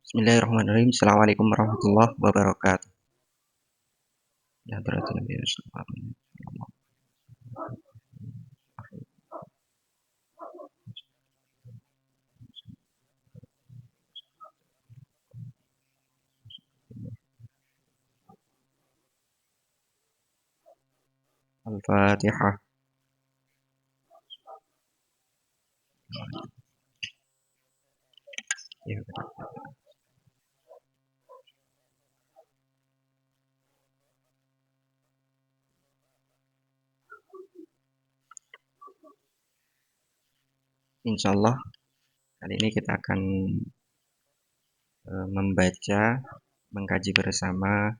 Bismillahirrahmanirrahim. Assalamualaikum warahmatullahi wabarakatuh. Ya berarti Nabi Sallallahu Al-Fatihah. Ya, insya Allah kali ini kita akan membaca, mengkaji bersama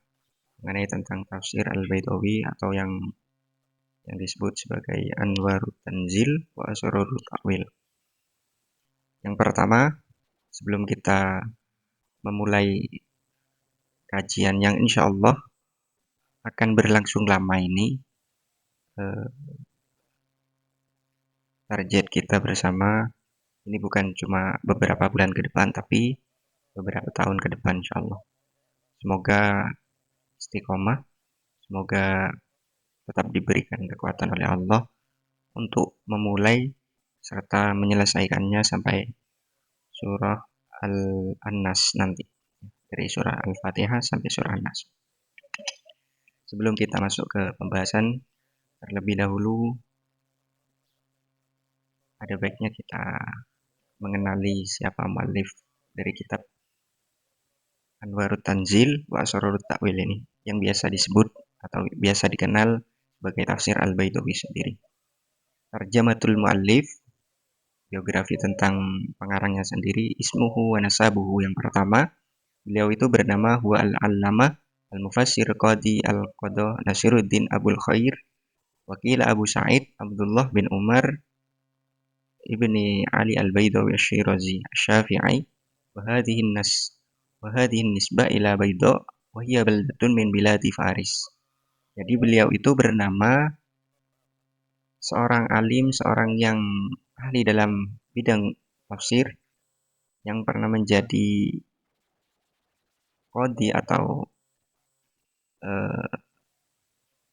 mengenai tentang tafsir Al-Baidawi atau yang disebut sebagai Anwarut Tanzil wa Asrarut Ta'wil. Yang pertama, sebelum kita memulai kajian yang insya Allah akan berlangsung lama ini, eh, target kita bersama ini bukan cuma beberapa bulan ke depan, tapi beberapa tahun ke depan insya Allah. Semoga istiqomah, semoga tetap diberikan kekuatan oleh Allah untuk memulai serta menyelesaikannya sampai surah Al-Nas nanti. Dari surah Al-Fatihah sampai surah An-Nas. Sebelum kita masuk ke pembahasan, terlebih dahulu ada baiknya kita mengenali siapa muallif dari kitab Anwarut Tanzil wa Asrarut Ta'wil ini yang biasa disebut atau biasa dikenal sebagai tafsir Al-Baidawi sendiri. Tarjamatul muallif, biografi tentang pengarangnya sendiri, ismuhu wa nasabuhu. Yang pertama, beliau itu bernama huwa al-allamah al-mufassir qadi al-qadha Nasiruddin Abul Khair, wakil Abu Sa'id Abdullah bin Umar ibni Ali al-Baidawi asy-Syirazi asy-Syafi'i, wa hadhihi nas wa hadhihi nisbah ila Baida wa hiya baldatun min biladi Faris. Jadi beliau itu bernama seorang alim, seorang yang ahli dalam bidang tafsir yang pernah menjadi qadhi atau uh,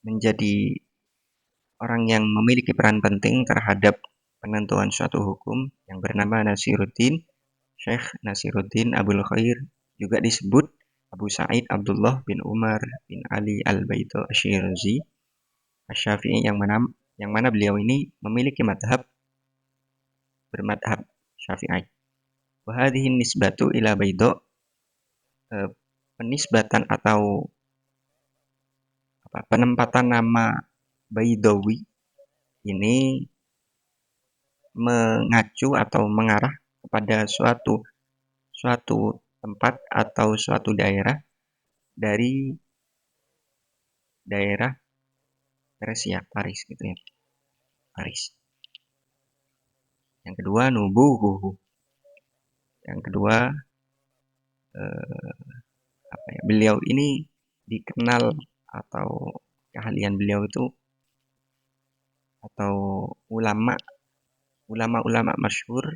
menjadi orang yang memiliki peran penting terhadap penentuan suatu hukum yang bernama Nasiruddin, Syekh Nasiruddin Abul Khair, juga disebut Abu Sa'id Abdullah bin Umar bin Ali al-Baito asy-Syirazi asy-Syafi'i, yang mana beliau ini memiliki bermadhab Syafi'i. Wa hadhihi nisbatu ila Baito, penisbatan atau penempatan nama Baidawi ini mengacu atau mengarah kepada suatu suatu tempat atau suatu daerah dari daerah Persia, Paris gitu ya. Paris. Yang kedua nubuhuhu. Yang kedua beliau ini dikenal atau keahlian beliau itu atau ulama-ulama masyhur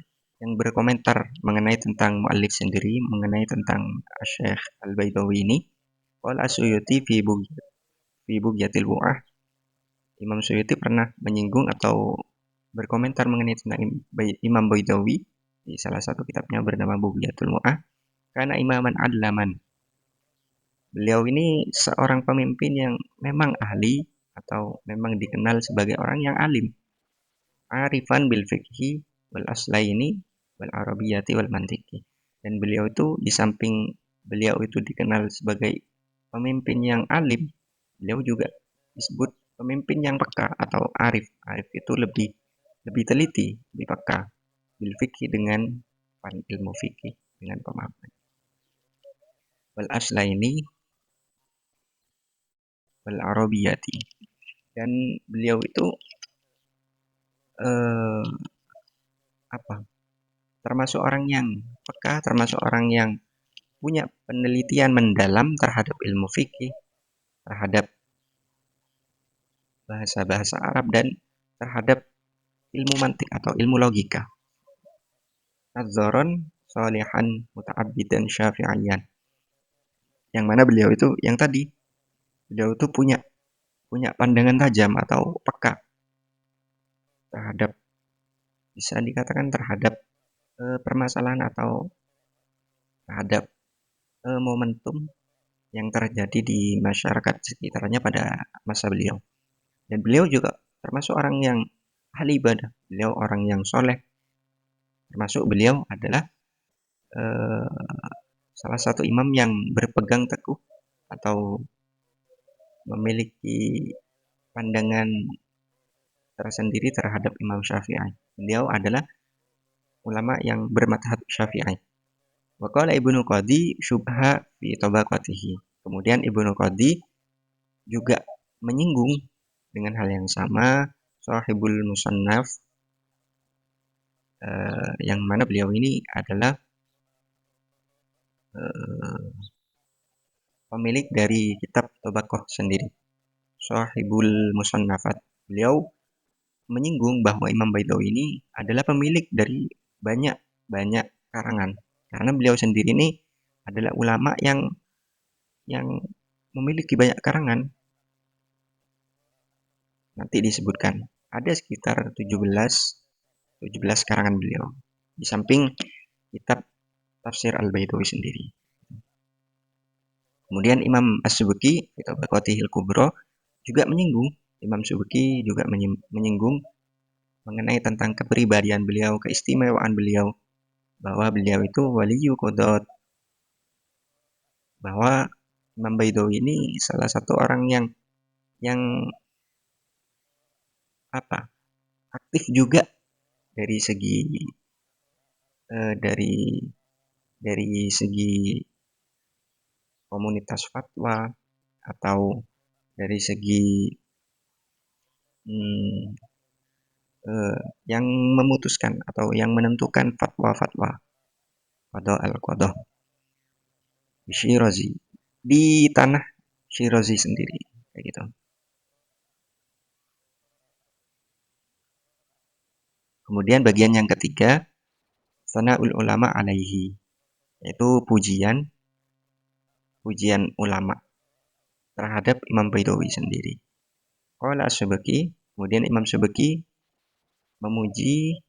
yang berkomentar mengenai tentang mu'allif sendiri, mengenai tentang Syekh Al-Baidawi ini. Qala Suyuti fi Bughyatil Bu'ah. Imam Suyuti pernah menyinggung atau berkomentar mengenai tentang Imam Baidawi di salah satu kitabnya bernama Bughyatul Bu'ah. Karena imaman adlaman. Beliau ini seorang pemimpin yang memang ahli atau memang dikenal sebagai orang yang alim. Arifan bil fiqhi wal aslaini wal arabiyati wal mantiki. Dan beliau itu di samping beliau itu dikenal sebagai pemimpin yang alim, beliau juga disebut pemimpin yang peka atau arif. Arif itu lebih teliti, lebih peka bil fiqhi dengan ilmu fikih, dengan pemahaman. Wal aslaini wal arabiyati. Dan beliau itu eh, termasuk orang yang peka, termasuk orang yang punya penelitian mendalam terhadap ilmu fikih, terhadap bahasa-bahasa Arab, dan terhadap ilmu mantik atau ilmu logika. Nadzoron sholihan muta'abbidan syafi'iyan. Yang mana beliau itu yang tadi, beliau itu punya punya pandangan tajam atau peka terhadap, bisa dikatakan terhadap permasalahan atau terhadap momentum yang terjadi di masyarakat sekitarnya pada masa beliau. Dan beliau juga termasuk orang yang ahli ibadah. Beliau orang yang soleh. Termasuk beliau adalah salah satu imam yang berpegang teguh atau memiliki pandangan tersendiri terhadap Imam Syafi'i. Beliau adalah ulama yang bermadhab Syafi'i. Wa qala Ibnu Qadhi syubha fi tabaqatihi. Kemudian Ibnu Qadhi juga menyinggung dengan hal yang sama Sahibul Musannaf, yang mana beliau ini adalah pemilik dari kitab Tabaqah sendiri, Sahibul Musannafat. Beliau menyinggung bahwa Imam Baidawi ini adalah pemilik dari banyak karangan, karena beliau sendiri ini adalah ulama yang memiliki banyak karangan. Nanti disebutkan ada sekitar 17 karangan beliau di samping kitab Tafsir Al-Baidawi sendiri. Kemudian Imam As-Subki kitab Tabaqatihil Kubra juga menyinggung, Imam Subki juga menyinggung mengenai tentang kepribadian beliau, keistimewaan beliau, bahwa beliau itu waliyu qudot, bahwa Imam Baidawi ini salah satu orang yang aktif juga dari segi dari segi komunitas fatwa, atau dari segi yang memutuskan atau yang menentukan fatwa-fatwa qada al-qadah di Syirazi, di tanah Syirazi sendiri, kayak gitu. Kemudian bagian yang ketiga, sana'ul ulama alaihi, yaitu pujian ulama terhadap Imam Baidawi sendiri. Qala As-Subki, kemudian Imam Subki memuji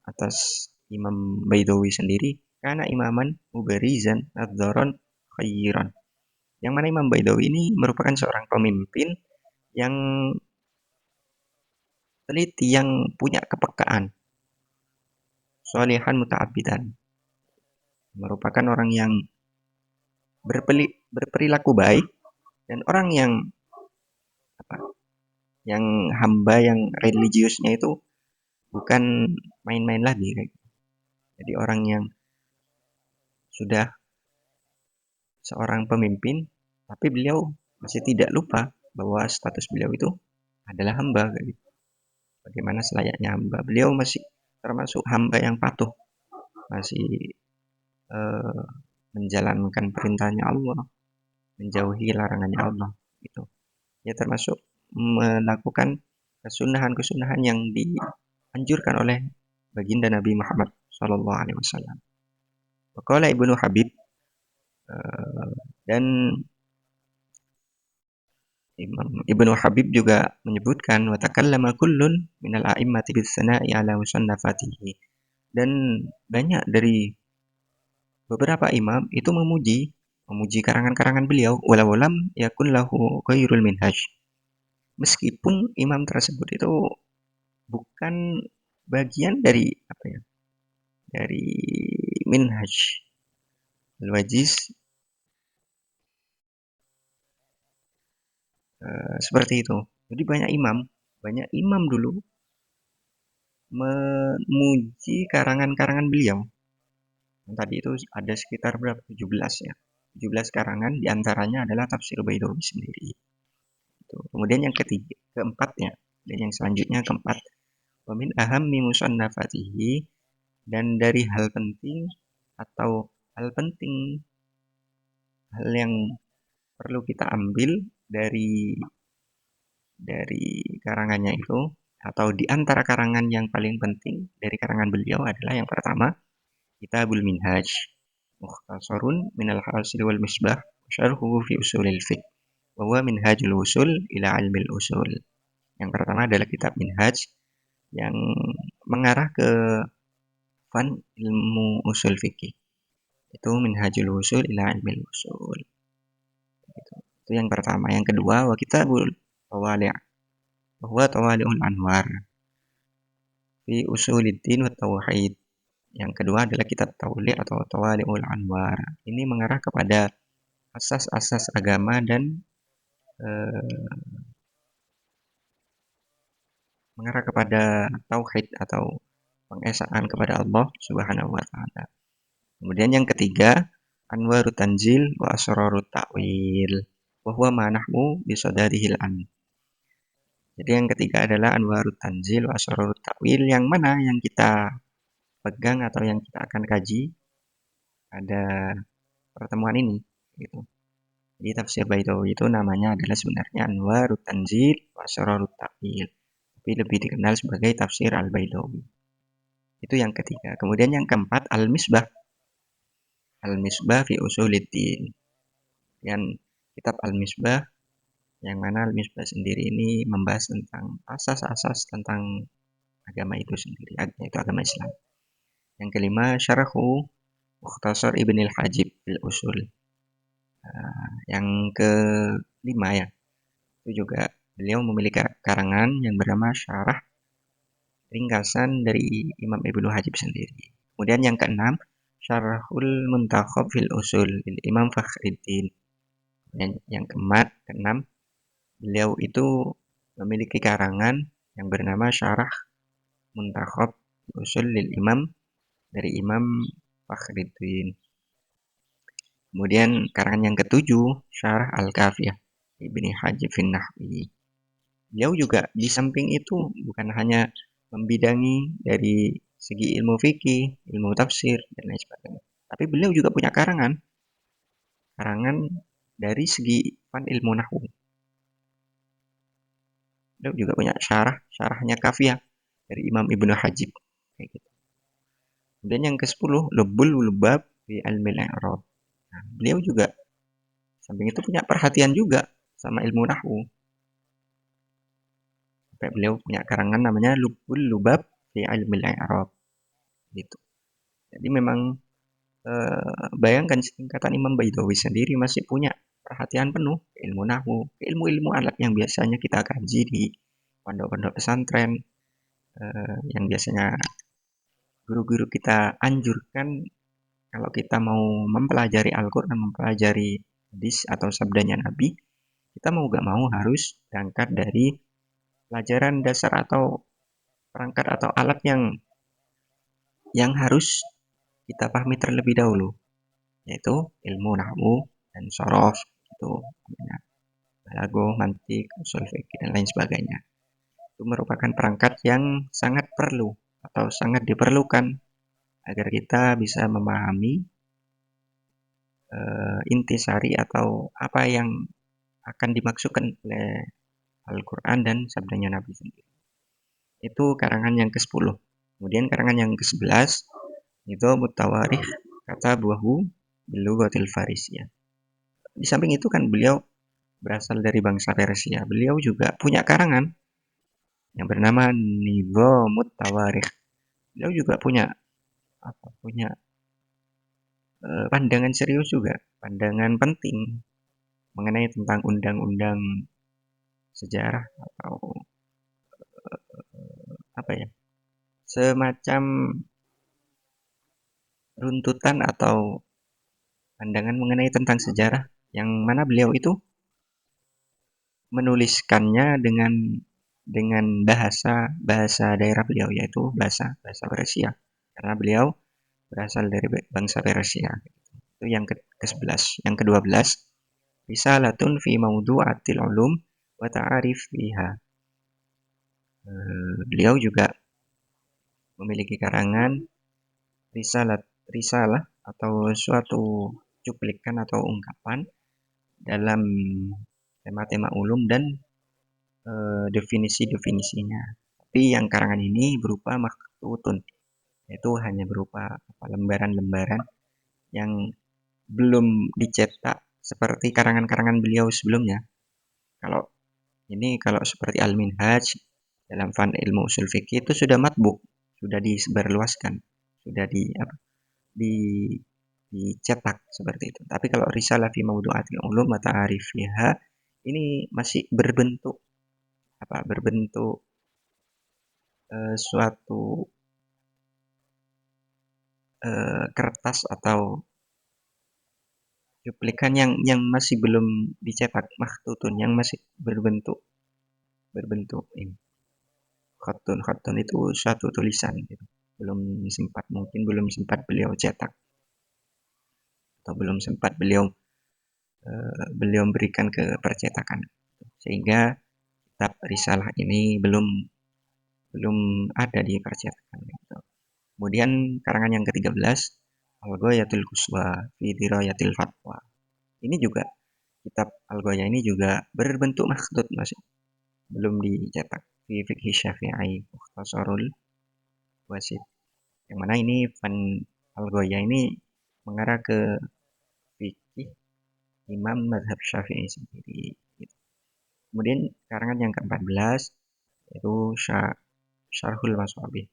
atas Imam Baidawi sendiri, karena imaman mubarizan adzaron khairan. Yang mana Imam Baidawi ini merupakan seorang pemimpin yang teliti, yang punya kepekaan, sholihan muta'abbidan, merupakan orang yang berperilaku baik dan orang yang hamba, yang religiusnya itu bukan main-main lagi. Jadi orang yang sudah seorang pemimpin, tapi beliau masih tidak lupa bahwa status beliau itu adalah hamba. Bagaimana selayaknya hamba, beliau masih termasuk hamba yang patuh, masih menjalankan perintahnya Allah, menjauhi larangannya Allah. Gitu. Ya, termasuk melakukan kesunahan-kesunahan yang dianjurkan oleh baginda Nabi Muhammad Shallallahu Alaihi Wasallam. Qala Ibnu Habib, dan Imam Ibnu Habib juga menyebutkan wa takallama kullun minal a'immati bis sana'i ala musannafatihi, dan banyak dari beberapa imam itu memuji karangan-karangan beliau, walau lam yakun lahu ghairul minhaj, meskipun imam tersebut itu bukan bagian dari dari minhaj al-wajiz, seperti itu. Jadi banyak imam dulu memuji karangan-karangan beliau. Yang tadi itu ada sekitar berapa? 17 ya. 17 karangan, diantaranya adalah Tafsir Baidawi sendiri. Kemudian yang keempatnya, dan yang selanjutnya keempat, wa min ahammi musannafatihi, dan dari hal penting atau hal yang perlu kita ambil dari karangannya itu, atau di antara karangan yang paling penting dari karangan beliau adalah yang pertama, Kitabul Minhaj, mukhtasarun minal hasil wal misbah, syarhuhu fi usulil fiqh, wa huwa minhajul usul ila ilmil usul. Yang pertama adalah kitab Minhaj yang mengarah ke fan ilmu usul fikih. Itu Minhajul Usul ila ilmil usul. Itu yang pertama. Yang kedua, wa kitabul tawali', bahwa tawali'ul anwar fi usuliddin wa tauhid. Yang kedua adalah kitab Tawli' atau Tawali'ul Anwar. Ini mengarah kepada asas-asas agama dan mengarah kepada tauhid atau pengesaan kepada Allah Subhanahu wa taala. Kemudian yang ketiga, Anwarut Tanzil wa Asrarut Ta'wil, wa huwa ma nahwu bi sadarihil an. Jadi yang ketiga adalah Anwarut Tanzil wa Asrarut Ta'wil, yang mana yang kita pegang atau yang kita akan kaji pada pertemuan ini gitu. Jadi tafsir Baitawi itu namanya adalah sebenarnya Anwarut Tanzil wa Asrarut Ta'wil, tapi lebih dikenal sebagai tafsir Al-Baitawi. Itu yang ketiga. Kemudian yang keempat, Al-Misbah. Al-Misbah fi Usuluddin. Dan kitab Al-Misbah, yang mana Al-Misbah sendiri ini membahas tentang asas-asas tentang agama itu sendiri, yaitu agama Islam. Yang kelima, Syarhu Mukhtasar Ibnil Hajib fil Usul. Yang kelima ya, itu juga beliau memiliki karangan yang bernama Syarah ringkasan dari Imam Ibnu Hajib sendiri. Kemudian yang keenam, Syarhul Muntakhab fil Usul lil Imam Fakhruddin. Dan yang keenam, beliau itu memiliki karangan yang bernama Syarah Muntakhab fil Usul lil Imam dari Imam Fakhruddin. Kemudian karangan yang ketujuh, Syarah Al-Kafiyah Ibni Hajib fin Nahwi. Beliau juga di samping itu bukan hanya membidangi dari segi ilmu fikih, ilmu tafsir, dan lain sebagainya. Tapi beliau juga punya karangan dari segi fan ilmu nahwu. Beliau juga punya syarahnya Kafiyah dari Imam Ibnu Hajib. Kayak gitu. Kemudian yang ke-10, Lubbul Lubab fi Ilmil I'rab. Nah, beliau juga samping itu punya perhatian juga sama ilmu nahwu. Sampai beliau punya karangan namanya Lubbul Lubab fi Ilmil I'rab. Gitu. Jadi memang bayangkan tingkatan Imam Baitawi sendiri masih punya perhatian penuh ke ilmu nahwu, ke ilmu-ilmu alat yang biasanya kita kaji di pondok-pondok pesantren, yang biasanya guru-guru kita anjurkan kalau kita mau mempelajari Al-Quran, mempelajari hadis atau sabdanya Nabi, kita mau gak mau harus berangkat dari pelajaran dasar atau perangkat atau alat yang harus kita pahami terlebih dahulu, yaitu ilmu nahwu dan sorof, itu balaghah, mantik, ushul fikih, dan lain sebagainya. Itu merupakan perangkat yang sangat perlu atau sangat diperlukan agar kita bisa memahami intisari atau apa yang akan dimaksudkan oleh Al-Quran dan sabdanya Nabi sendiri. Itu karangan yang ke-10. Kemudian karangan yang ke-11 itu Mutawarikh kata buahu bilughatil Farisiyah. Di samping itu kan beliau berasal dari bangsa Persia. Beliau juga punya karangan yang bernama Nizamut Tawarikh. Beliau juga punya pandangan serius juga, pandangan penting mengenai tentang undang-undang sejarah atau semacam runtutan atau pandangan mengenai tentang sejarah, yang mana beliau itu menuliskannya dengan bahasa daerah beliau, yaitu bahasa Persia, karena beliau berasal dari bangsa Persia. Itu yang ke-11. Yang ke-12, Risalatun fi mawdu'atil ulum wa ta'arif fiha. Beliau juga memiliki karangan risalah atau suatu cuplikan atau ungkapan dalam tema-tema ulum dan definisi-definisinya. Tapi yang karangan ini berupa maktutun, Itu hanya berupa lembaran-lembaran yang belum dicetak seperti karangan-karangan beliau sebelumnya. Kalau kalau seperti Al-Minhaj dalam fan ilmu usul fikih itu sudah matbuk, sudah disebarluaskan, sudah di dicetak seperti itu. Tapi kalau risalah fi mawdu'atil ulum wa ta'arifiha ini masih berbentuk berbentuk suatu kertas atau cuplikan yang masih belum dicetak, makhtutun yang masih berbentuk berbentuk ini khatun itu suatu tulisan gitu. Mungkin belum sempat beliau cetak atau belum sempat beliau berikan ke percetakan, sehingga kitab risalah ini belum belum ada di percetakan gitu. Kemudian karangan yang ke-13 Al-Ghayatul Quswa fi Dirayatil Fatwa. Ini juga kitab Al-Ghaya ini juga berbentuk makhtut, masih belum dicetak. Fi Fiqh Syafi'i Mukhtasarul Wasit. Yang mana ini fan Al-Ghaya ini mengarah ke fikih Imam Mazhab Syafi'i sendiri. Kemudian karangan yang ke-14 yaitu Syarhul Masabih.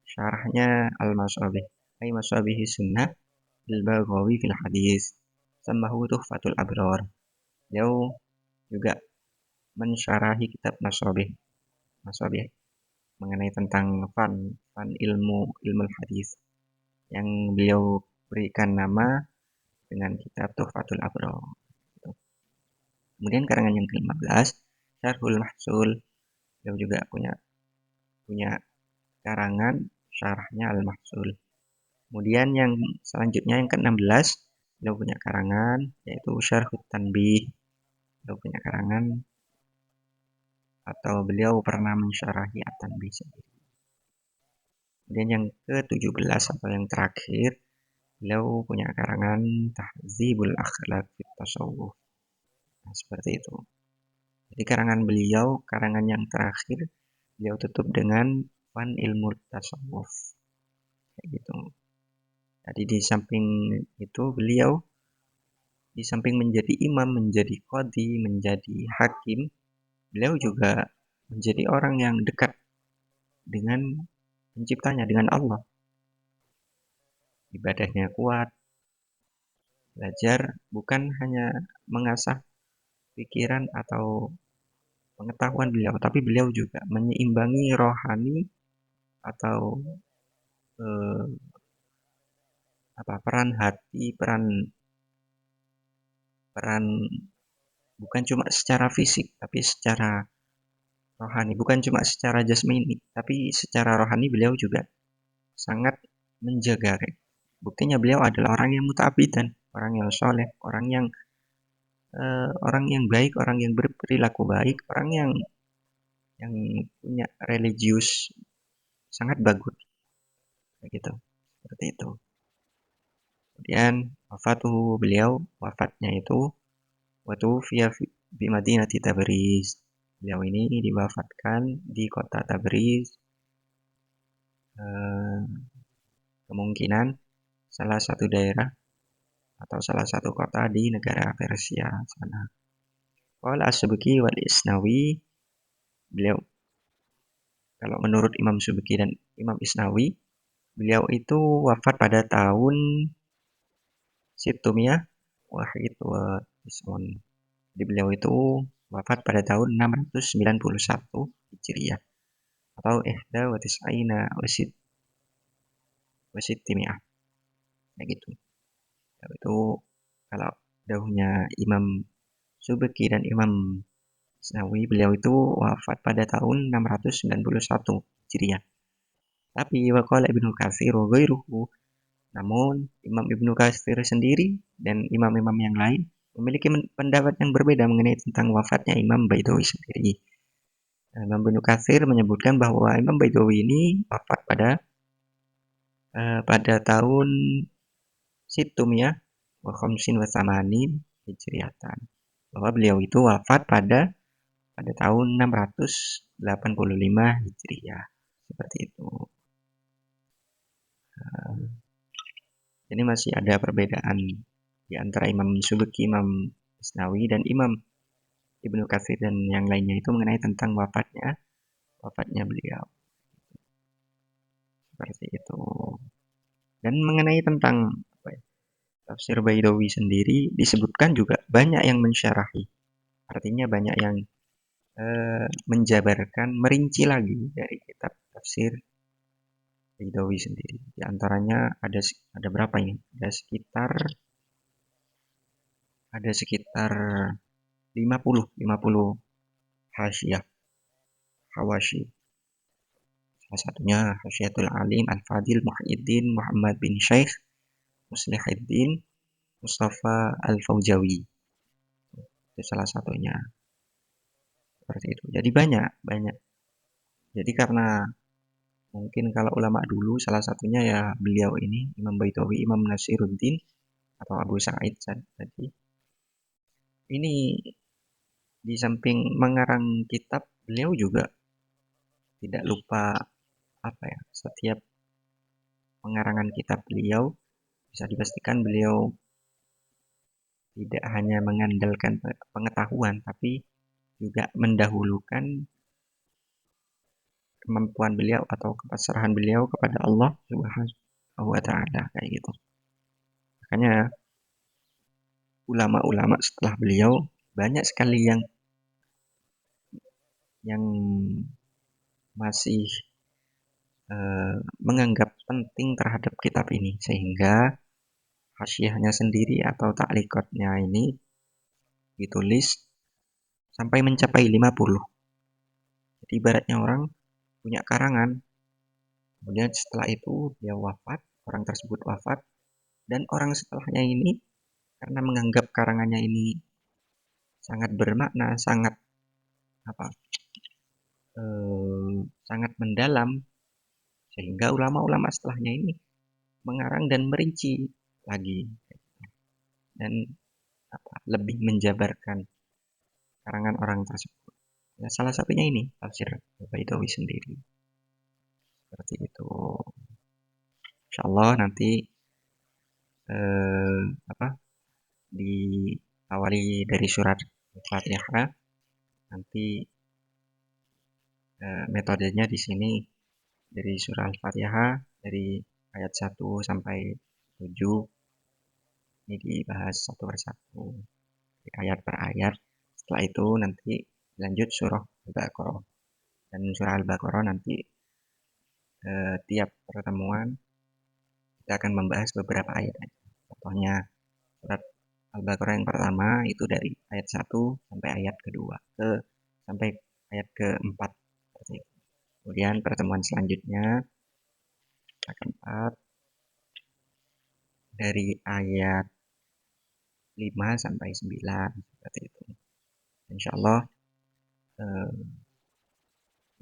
Syarahnya Al-Masabih. Ay Masabihi Sunnah Al-Baghawi fil Hadis. Samahu Tuhfatul Abrar. Beliau juga mensyarahi kitab Masabih. Masabih mengenai tentang fan ilmu hadis yang beliau berikan nama dengan kitab Tuhfatul Abrar. Kemudian karangan yang ke-15 Syarhul Mahsul. Beliau juga punya karangan syarahnya Al-Mahsul. Kemudian yang selanjutnya yang ke-16 beliau punya karangan yaitu Syarhut Tanbih. Beliau punya karangan atau beliau pernah mensyarahi At-Tanbih sendiri. Kemudian yang ke-17 atau yang terakhir beliau punya karangan Tahzibul Akhlaq fit Tasawuf. Nah, seperti itu. Jadi karangan yang terakhir beliau tutup dengan fan ilmu tasawuf. Kayak gitu. Jadi di samping itu beliau di samping menjadi imam, menjadi qadhi, menjadi hakim, beliau juga menjadi orang yang dekat dengan penciptanya, dengan Allah. Ibadahnya kuat, belajar bukan hanya mengasah pikiran atau pengetahuan beliau, tapi beliau juga menyeimbangi rohani atau eh, peran hati, peran peran bukan cuma secara fisik, tapi secara rohani, bukan cuma secara jasmani, tapi secara rohani beliau juga sangat menjaga. Buktinya beliau adalah orang yang muta'abidan, orang yang soleh, orang yang baik, orang yang berperilaku baik, orang yang punya religius sangat bagus, gitu. Seperti itu. Kemudian wafatnya itu waktu via di Madinah Tabriz. Beliau ini diwafatkan di kota Tabriz. Kemungkinan salah satu daerah atau salah satu kota di negara Persia sana. Qala As-Subki wal Isnawi, beliau kalau menurut Imam Subki dan Imam Isnawi, beliau itu wafat pada tahun Situmiyah Wahid wa Ismun. Jadi beliau itu wafat pada tahun 691 Hijriah atau ihda wa tis'ina wasit timiyah. Kayak gitu. Itu kalau dahulunya Imam Subki dan Imam Isnawi, beliau itu wafat pada tahun 691 Hijriah. Tapi waqala Ibnu Katsir wa ghairuhu, namun Imam Ibnu Katsir sendiri dan imam-imam yang lain memiliki pendapat yang berbeda mengenai tentang wafatnya Imam Baidawi sendiri. Imam Ibnu Katsir menyebutkan bahwa Imam Baidawi ini wafat pada tahun Situmiyah wa khamsin wa tsamanin Hijriatan. Bahwa beliau itu wafat pada tahun 685 Hijriah. Seperti itu. Ini masih ada perbedaan di antara Imam Subki, Imam Isnawi, dan Imam Ibnu Katsir dan yang lainnya itu mengenai tentang wafatnya beliau. Seperti itu. Dan mengenai tentang tafsir Baidawi sendiri disebutkan juga banyak yang mensyarahi. Artinya banyak yang menjabarkan, merinci lagi dari kitab tafsir Baidawi sendiri. Di antaranya ada berapa ini? Ada sekitar 50 hasyiah, hawashi. Salah satunya Hasyiatul Alim Al-Fadil Muhyiddin Muhammad bin Syekh Muslihuddin Mustafa Al-Faujawi. Itu salah satunya. Seperti itu. Jadi banyak. Jadi karena mungkin kalau ulama dulu salah satunya ya beliau ini Imam Baidawi, Imam Nasiruddin atau Abu Sa'id tadi. Ini di samping mengarang kitab, beliau juga tidak lupa setiap pengarangan kitab beliau bisa dipastikan beliau tidak hanya mengandalkan pengetahuan tapi juga mendahulukan kemampuan beliau atau kepasrahan beliau kepada Allah Subhanahu wa taala kayak gitu. Makanya ulama-ulama setelah beliau banyak sekali yang masih menganggap penting terhadap kitab ini sehingga hasyiahnya sendiri atau ta'liqatnya ini ditulis sampai mencapai 50. Jadi ibaratnya orang punya karangan, kemudian setelah itu dia wafat, orang tersebut wafat, dan orang setelahnya ini karena menganggap karangannya ini sangat bermakna, sangat mendalam, sehingga ulama-ulama setelahnya ini mengarang dan merinci lagi dan lebih menjabarkan karangan orang tersebut. Ya, salah satunya ini tafsir Baidawi sendiri. Seperti itu. Insyaallah nanti diawali dari surat Al-Fatihah. Nanti metodenya di sini dari surah Al-Fatihah dari ayat 1 sampai 7 ini dibahas satu persatu, ayat per ayat. Setelah itu nanti lanjut surah Al-Baqarah. Dan surah Al-Baqarah nanti tiap pertemuan kita akan membahas beberapa ayat. Contohnya surat Al-Baqarah yang pertama itu dari ayat 1 sampai ayat kedua sampai ayat keempat. Kemudian pertemuan selanjutnya keempat dari ayat 5 sampai 9 seperti itu. Insyaallah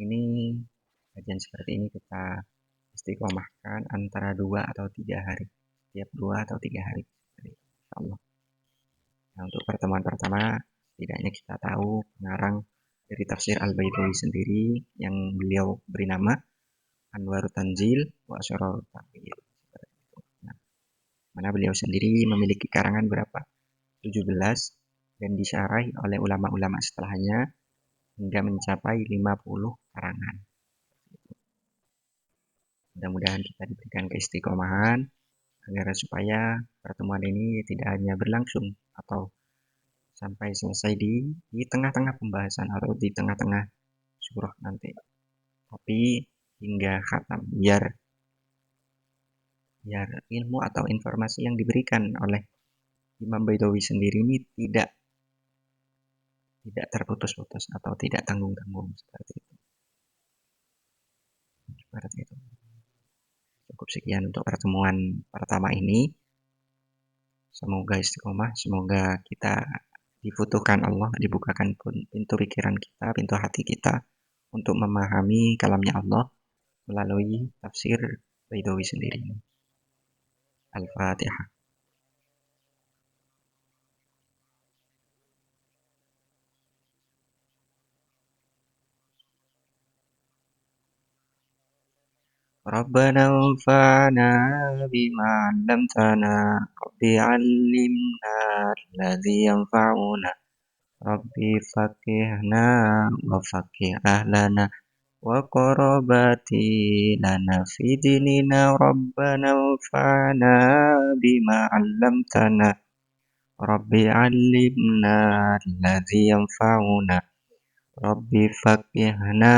ini kajian seperti ini kita istiqomahkan antara 2 atau 3 hari. Setiap 2 atau 3 hari. Insyaallah. Nah, untuk pertemuan pertama setidaknya kita tahu pengarang dari tafsir Al-Baidawi sendiri yang beliau beri nama Anwarut Tanzil wa Asrarut Ta'wil. Nah, mana beliau sendiri memiliki karangan berapa? 17 dan disyarahi oleh ulama-ulama setelahnya hingga mencapai 50 karangan. Mudah-mudahan kita diberikan keistiqomahan agar supaya pertemuan ini tidak hanya berlangsung atau sampai selesai di tengah-tengah pembahasan atau di tengah-tengah surah nanti, tapi hingga khatam biar ilmu atau informasi yang diberikan oleh Imam Baidawi sendiri ini tidak terputus-putus atau tidak tanggung-tanggung seperti itu. Cukup sekian untuk pertemuan pertama ini. Semoga istiqomah, semoga kita dibutuhkan Allah, dibukakan pintu pikiran kita, pintu hati kita untuk memahami kalamnya Allah melalui tafsir Baidawi sendiri. Al-Fatihah. ربنا انفعنا بما علمتنا رب علمنا الذي ينفعنا رب فقهنا وفقه أهلنا وقرابتي لنا في ديننا ربنا انفعنا بما علمتنا رب علمنا الذي ينفعنا رب فقهنا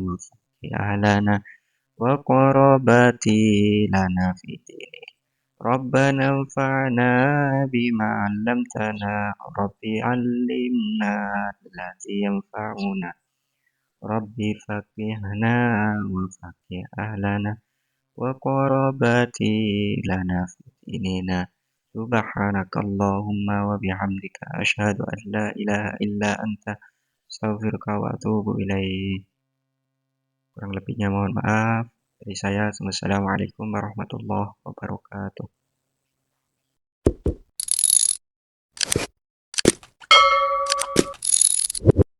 وفقه أهلنا وقرابتي لنا في ديننا ربنا انفعنا بما علمتنا رب علمنا الذي ينفعنا رب فقهنا وفقه أهلنا وقرابتي لنا في ديننا سبحانك اللهم وبحمدك أشهد أن لا إله إلا أنت أستغفرك وأتوب إليك. Kurang lebihnya mohon maaf dari saya. Wassalamualaikum warahmatullahi wabarakatuh.